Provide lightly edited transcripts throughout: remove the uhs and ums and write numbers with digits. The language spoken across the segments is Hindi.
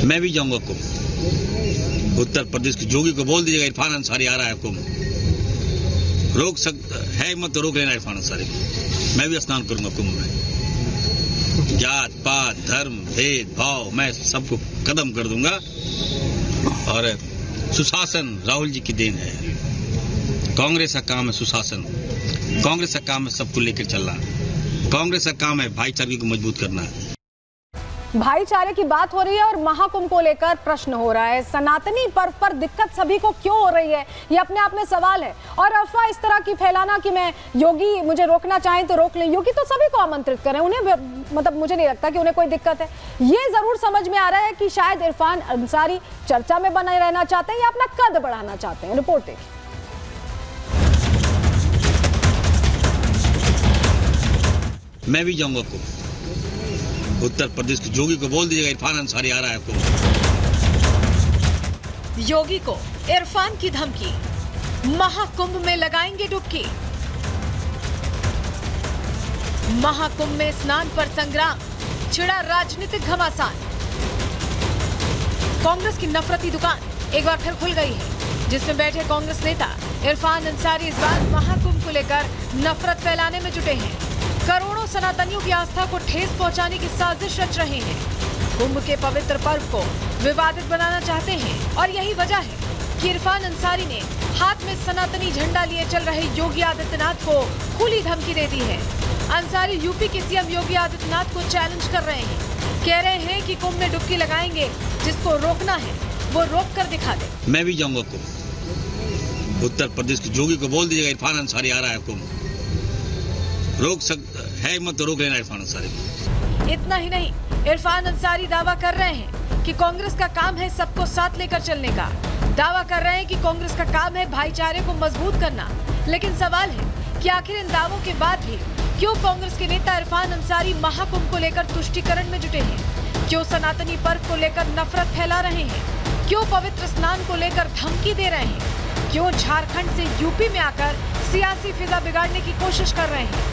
मैं भी जाऊंगा कुंभ। उत्तर प्रदेश के जोगी को बोल दीजिएगा इरफान अंसारी आ रहा है कुंभ। रोक सकता है मत तो रोक लेना इरफान अंसारी को। मैं भी स्नान करूंगा कुंभ में। जात पात धर्म भेद भाव मैं सबको खत्म कर दूंगा। और सुशासन राहुल जी की देन है। कांग्रेस का काम है सुशासन। कांग्रेस का काम है सबको लेकर चलना। कांग्रेस का काम है भाईचारे को मजबूत करना। भाईचारे की बात हो रही है और महाकुंभ को लेकर प्रश्न हो रहा है। सनातनी पर्व पर दिक्कत सभी को क्यों हो रही है, ये अपने आप में सवाल है। और अफवाह इस तरह की फैलाना कि मैं योगी मुझे रोकना चाहें तो रोक लें। योगी तो सभी को आमंत्रित करें, उन्हें मतलब मुझे नहीं लगता कि उन्हें कोई दिक्कत है। ये जरूर समझ में आ रहा है कि शायद इरफान अंसारी चर्चा में बने रहना चाहते हैं या अपना कद बढ़ाना चाहते हैं। रिपोर्ट देखिए। मैं भी जाऊंगा कुंभ। उत्तर प्रदेश के जोगी को बोल दीजिएगा इरफान अंसारी आ रहा है कुंभ। योगी को इरफान की धमकी, महाकुंभ में लगाएंगे डुबकी। महाकुंभ में स्नान पर संग्राम, छिड़ा राजनीतिक घमासान। कांग्रेस की नफरती दुकान एक बार फिर खुल गई है, जिसमें बैठे कांग्रेस नेता इरफान अंसारी इस बार महाकुंभ को लेकर नफरत फैलाने में जुटे हैं। करोड़ों सनातनियों की आस्था को ठेस पहुंचाने की साजिश रच रहे हैं। कुंभ के पवित्र पर्व को विवादित बनाना चाहते हैं और यही वजह है कि इरफान अंसारी ने हाथ में सनातनी झंडा लिए चल रहे योगी आदित्यनाथ को खुली धमकी दे दी है। अंसारी यूपी के सीएम योगी आदित्यनाथ को चैलेंज कर रहे हैं। कह रहे हैं कि कुंभ में डुबकी लगाएंगे, जिसको रोकना है वो रोक कर दिखा दे। मैं भी जाऊंगा कुंभ। उत्तर प्रदेश के जोगी को बोल दीजिएगा इरफान अंसारी आ रहा है कुंभ। रोक सकता है मत तो रोक लेना इरफान अंसारी को। इतना ही नहीं, इरफान अंसारी दावा कर रहे हैं कि कांग्रेस का काम है सबको साथ लेकर चलने का। दावा कर रहे हैं कि कांग्रेस का काम है भाईचारे को मजबूत करना। लेकिन सवाल है कि आखिर इन दावों के बाद भी क्यों कांग्रेस के नेता इरफान अंसारी महाकुंभ को लेकर तुष्टीकरण में जुटे हैं? क्यों सनातनी पर्व को लेकर नफरत फैला रहे हैं? क्यों पवित्र स्नान को लेकर धमकी दे रहे हैं? क्यों झारखंड से यूपी में आकर सियासी फिजा बिगाड़ने की कोशिश कर रहे हैं?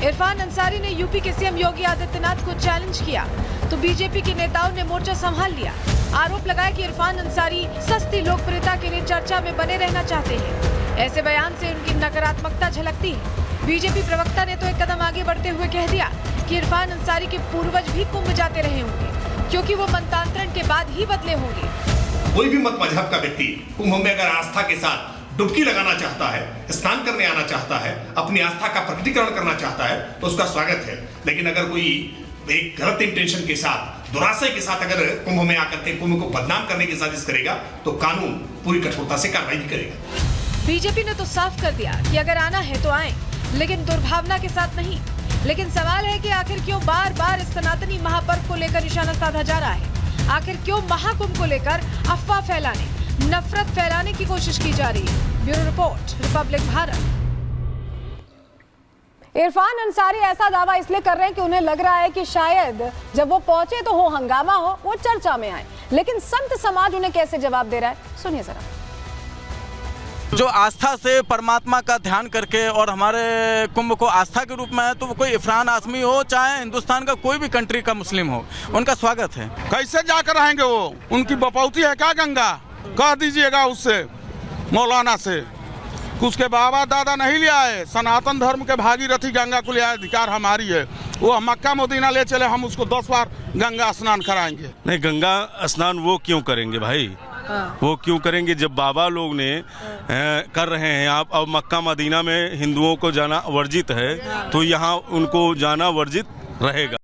इरफान अंसारी ने यूपी के सीएम योगी आदित्यनाथ को चैलेंज किया तो बीजेपी के नेताओं ने मोर्चा संभाल लिया। आरोप लगाया कि इरफान अंसारी सस्ती लोकप्रियता के लिए चर्चा में बने रहना चाहते हैं। ऐसे बयान से उनकी नकारात्मकता झलकती है। बीजेपी प्रवक्ता ने तो एक कदम आगे बढ़ते हुए कह दिया कि इरफान अंसारी के पूर्वज भी कुंभ जाते रहे होंगे, क्योंकि वो मनतांत्रण के बाद ही बदले होंगे। कोई भी मत मजहब का व्यक्ति कुंभ में अगर आस्था के साथ डुबकी लगाना चाहता है, स्नान करने आना चाहता है, अपनी आस्था का प्रकटीकरण करना चाहता है तो उसका स्वागत है। लेकिन अगर कोई एक गलत इंटेंशन के साथ, दुराशय के साथ अगर कुंभ में आकर के कुंभ को बदनाम करने की साजिश करेगा तो कानून पूरी कठोरता से कार्रवाई भी करेगा। बीजेपी ने तो साफ कर दिया कि अगर आना है तो आए, लेकिन दुर्भावना के साथ नहीं। लेकिन सवाल है कि आखिर क्यों बार बार इस सनातनी महापर्व को लेकर निशाना साधा जा रहा है? आखिर क्यों महाकुंभ को लेकर अफवाह फैलाने, नफरत फैलाने की कोशिश की जा रही है? Bureau report, Republic Bharat. Irfan Ansari ऐसा दावा इसलिए कर रहे हैं कि उन्हें लग रहा है कि शायद जब वो पहुंचे तो हो हंगामा हो, वो चर्चा में आए। लेकिन संत समाज उन्हें कैसे जवाब दे रहा है, सुनिए जरा। जो आस्था से परमात्मा का ध्यान करके और हमारे कुंभ को आस्था के रूप में है, तो वो कोई इरफान आजमी हो चाहे हिंदुस्तान का कोई भी कंट्री का मुस्लिम हो, उनका स्वागत है। कैसे जाकर आएंगे वो? उनकी बपौती है क्या गंगा? कह दीजिएगा उससे, मौलाना से, उसके बाबा दादा नहीं ले आए। सनातन धर्म के भागीरथी गंगा को ले आए, अधिकार हमारी है। वो मक्का मदीना ले चले, हम उसको 10 बार गंगा स्नान कराएंगे। नहीं, गंगा स्नान वो क्यों करेंगे भाई? वो क्यों करेंगे जब बाबा लोग ने कर रहे हैं। आप अब मक्का मदीना में हिंदुओं को जाना वर्जित है, तो यहाँ उनको जाना वर्जित रहेगा।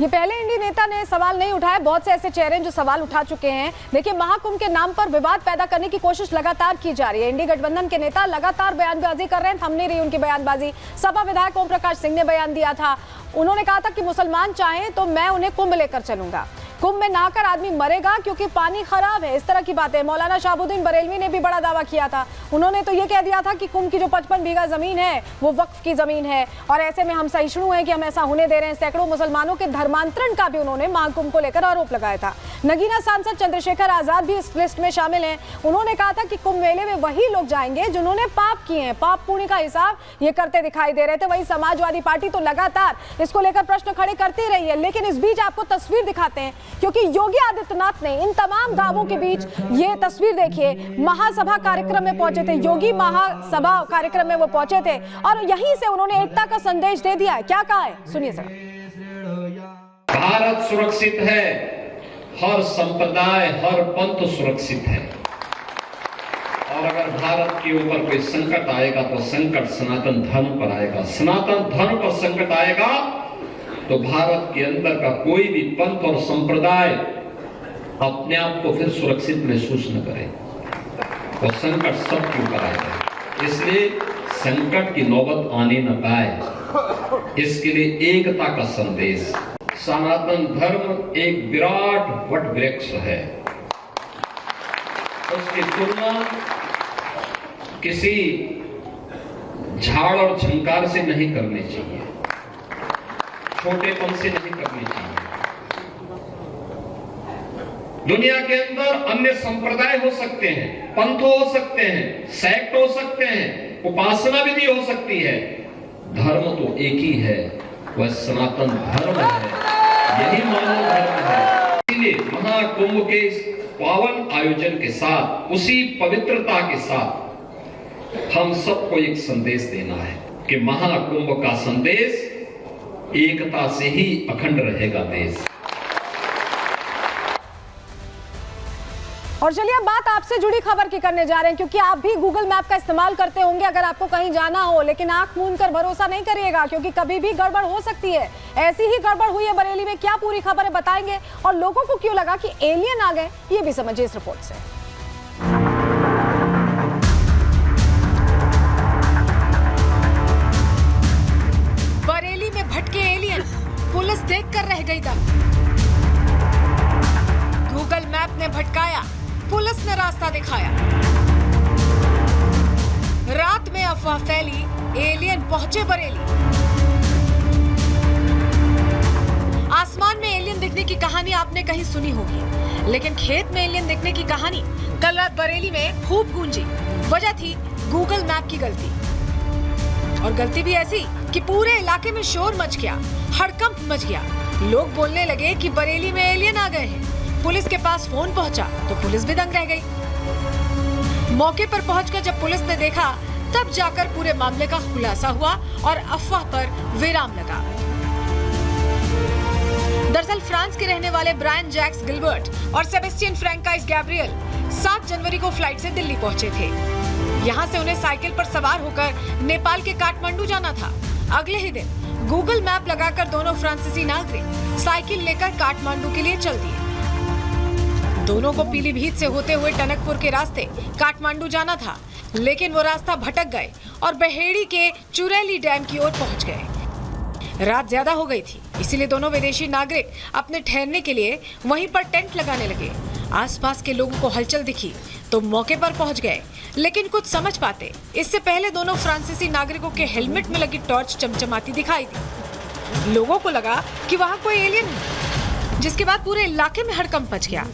ये पहले इंडी नेता ने सवाल नहीं उठाया, बहुत से ऐसे चेहरे जो सवाल उठा चुके हैं। देखिए, महाकुंभ के नाम पर विवाद पैदा करने की कोशिश लगातार की जा रही है। इंडी गठबंधन के नेता लगातार बयानबाजी कर रहे हैं, थम नहीं रही उनकी बयानबाजी। सपा विधायक ओम प्रकाश सिंह ने बयान दिया था, उन्होंने कहा था कि मुसलमान चाहें तो मैं उन्हें कुंभ लेकर चलूंगा। कुंभ में नहाकर आदमी मरेगा क्योंकि पानी खराब है, इस तरह की बातें। मौलाना शहाबुद्दीन बरेलवी ने भी बड़ा दावा किया था। उन्होंने तो ये कह दिया था कि कुंभ की जो 55 बीघा जमीन है वो वक्फ की जमीन है और ऐसे में हम सहिष्णु हैं कि हम ऐसा होने दे रहे हैं। सैकड़ों मुसलमानों के धर्मांतरण का भी उन्होंने महाकुंभ को लेकर आरोप लगाया था। नगीना सांसद चंद्रशेखर आजाद भी इस लिस्ट में शामिल हैं। उन्होंने कहा था कि कुंभ मेले में वही लोग जाएंगे जिन्होंने पाप किए हैं, पाप पुण्य का हिसाब ये करते दिखाई दे रहे थे। वही समाजवादी पार्टी तो लगातार इसको लेकर प्रश्न खड़े करती रही है, लेकिन इस बीच आपको तस्वीर दिखाते हैं क्योंकि योगी आदित्यनाथ ने इन तमाम दावों के बीच ये तस्वीर देखिए, महासभा कार्यक्रम में पहुंचे थे योगी, महासभा कार्यक्रम में वो पहुंचे थे और यहीं से उन्होंने एकता का संदेश दे दिया है। क्या कहा है, सुनिए सर। भारत सुरक्षित है, हर संप्रदाय हर पंथ सुरक्षित है और अगर भारत के ऊपर कोई संकट आएगा तो संकट सनातन धर्म पर आएगा। सनातन धर्म पर संकट आएगा तो भारत के अंदर का कोई भी पंथ और संप्रदाय अपने आप को फिर सुरक्षित महसूस न करे और संकट सबके ऊपर आएगा। इसलिए संकट की नौबत आने न पाए, इसके लिए एकता का संदेश। सनातन धर्म एक विराट वट वृक्ष है, उसकी तुलना किसी झाड़ और झंकार से नहीं करनी चाहिए, छोटेपन से नहीं करनी चाहिए। दुनिया के अंदर अन्य संप्रदाय हो सकते हैं, पंथ हो सकते हैं, सेक्ट हो सकते हैं, उपासना विधि हो सकती है, धर्म तो एक ही है, वह सनातन धर्म है, यही मानव धर्म है। इसलिए महाकुंभ के इस पावन आयोजन के साथ, उसी पवित्रता के साथ हम सबको एक संदेश देना है कि महाकुंभ का संदेश एकता से ही अखंड रहेगा देश। और चलिए अब बात आपसे जुड़ी खबर की करने जा रहे हैं क्योंकि आप भी गूगल मैप का इस्तेमाल करते होंगे अगर आपको कहीं जाना हो, लेकिन आंख मूंद कर भरोसा नहीं करिएगा क्योंकि कभी भी गड़बड़ हो सकती है। ऐसी ही गड़बड़ हुई है बरेली में, क्या पूरी खबर है बताएंगे और लोगों को क्यों लगा कि एलियन आ गए ये भी समझिए इस रिपोर्ट से। बरेली में भटके एलियन, पुलिस देखकर रह गई दंग। गूगल मैप ने भटकाया, पुलिस ने रास्ता दिखाया। रात में अफवाह फैली, एलियन पहुंचे बरेली। आसमान में एलियन दिखने की कहानी आपने कहीं सुनी होगी, लेकिन खेत में एलियन दिखने की कहानी कल रात बरेली में खूब गूंजी। वजह थी गूगल मैप की गलती, और गलती भी ऐसी कि पूरे इलाके में शोर मच गया, हड़कंप मच गया। लोग बोलने लगे कि बरेली में एलियन आ गए हैं। पुलिस के पास फोन पहुंचा तो पुलिस भी दंग रह गई। मौके पर पहुंचकर जब पुलिस ने देखा तब जाकर पूरे मामले का खुलासा हुआ और अफवाह पर विराम लगा। दरअसल फ्रांस के रहने वाले ब्रायन जैक्स गिलबर्ट और सेबेस्टियन फ्रैंकाइज गैब्रियल 7 जनवरी को फ्लाइट से दिल्ली पहुंचे थे। यहां से उन्हें साइकिल पर सवार होकर नेपाल के काठमांडू जाना था। अगले ही दिन गूगल मैप लगाकर दोनों फ्रांसीसी नागरिक साइकिल लेकर काठमांडू के लिए चल दिए। दोनों को पीलीभीत से होते हुए टनकपुर के रास्ते काठमांडू जाना था, लेकिन वो रास्ता भटक गए और बहेड़ी के चुरैली डैम की ओर पहुंच गए। रात ज्यादा हो गई थी, इसीलिए दोनों विदेशी नागरिक अपने ठहरने के लिए वहीं पर टेंट लगाने लगे। आसपास के लोगों को हलचल दिखी तो मौके पर पहुंच गए, लेकिन कुछ समझ पाते इससे पहले दोनों फ्रांसीसी नागरिकों के हेलमेट में लगी टॉर्च चमचमाती दिखाई दी। लोगों को लगा कि वहां कोई एलियन है, जिसके बाद पूरे इलाके में हड़कंप मच गया।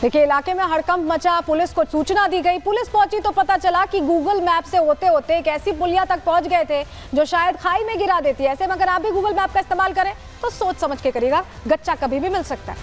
देखिए इलाके में हड़कंप मचा, पुलिस को सूचना दी गई। पुलिस पहुंची तो पता चला कि गूगल मैप से होते होते एक ऐसी पुलिया तक पहुंच गए थे जो शायद खाई में गिरा देती है। ऐसे में अगर आप भी गूगल मैप का इस्तेमाल करें तो सोच समझ के करिएगा, गच्चा कभी भी मिल सकता है।